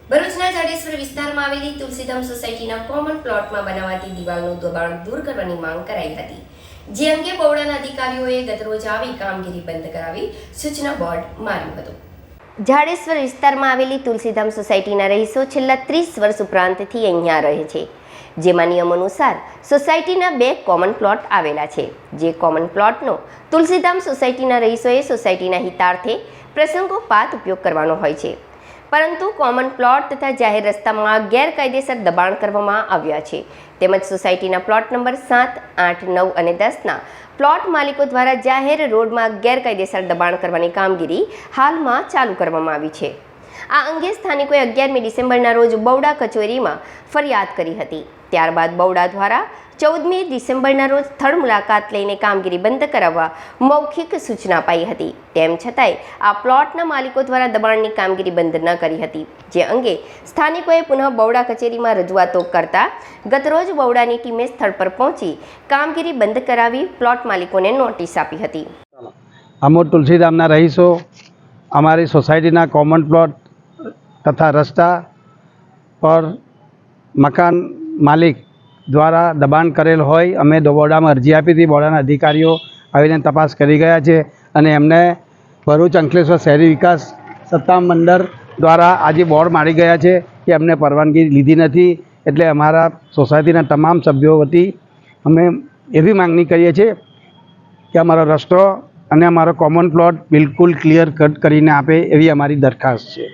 ભરૂચના જાડેશ્વર વિસ્તારમાં આવેલી તુલસીધામ સોસાયટીના કોમન પ્લોટમાં બનાવાતી દિવાલનું દબાણ દૂર કરવાની માંગ કરાઈ હતી, જે અંગે બવડાના અધિકારીઓએ ગતરોજ આવી કામગીરી બંધ કરાવી સૂચના બોર્ડ માર્યું હતું. જાડેશ્વર વિસ્તારમાં આવેલી તુલસીધામ સોસાયટીના રહીશો છેલ્લા 30 વર્ષ ઉપરાંતથી અહીંયા રહે છે, જેમાં નિયમ અનુસાર સોસાયટીના 2 કોમન પ્લોટ આવેલા છે. જે કોમન પ્લોટનો તુલસીધામ સોસાયટીના રહીશોએ સોસાયટીના હિતાર્થે પ્રસંગોપાત ઉપયોગ કરવાનો હોય છે, પરંતુ કોમન પ્લોટ તથા જાહેર રસ્તામાં ગેરકાયદેસર દબાણ કરવામાં આવ્યા છે. તેમજ સોસાયટીના પ્લોટ નંબર 7, 8, 9 અને 10ના પ્લોટ માલિકો દ્વારા જાહેર રોડમાં ગેરકાયદેસર દબાણ કરવાની કામગીરી હાલમાં ચાલુ કરવામાં આવી છે. આ અંગે સ્થાનિકોએ 11મી ડિસેમ્બરના રોજ બવડા કચેરીમાં ફરિયાદ કરી હતી. ત્યારબાદ બવડા દ્વારા 14મી ડિસેમ્બરના રોજ સ્થળ મુલાકાત લઈને કામગીરી બંધ કરાવવા મૌખિક સૂચના અપાઈ હતી. તેમ છતાંય આ પ્લોટના માલિકો દ્વારા દબાણની કામગીરી બંધ ન કરી હતી, જે અંગે સ્થાનિકોએ પુનઃ બવડા કચેરીમાં રજૂઆતો કરતા ગતરોજ બવડાની ટીમે સ્થળ પર પહોંચી કામગીરી બંધ કરાવી પ્લોટ માલિકોને નોટિસ આપી હતી. અમો તુલસીધામના રહીશો અમારી સોસાયટીના કોમન પ્લોટ તથા રસ્તા પર મકાન માલિક દ્વારા દબાણ કરેલ હોય અમે બવડામાં અરજી આપી હતી. બવડાના અધિકારીઓ આવીને તપાસ કરી ગયા છે અને એમને ભરૂચ અંકલેશ્વર શહેરી વિકાસ સત્તા મંડળ દ્વારા આજે બોર્ડ મારી ગયા છે કે અમને પરવાનગી લીધી નથી. એટલે અમારા સોસાયટીના તમામ સભ્યો વતી અમે એવી માંગણી કરીએ છીએ કે અમારો રસ્તો અને અમારો કોમન પ્લોટ બિલકુલ ક્લિયર કટ કરીને આપે એવી અમારી દરખાસ્ત છે.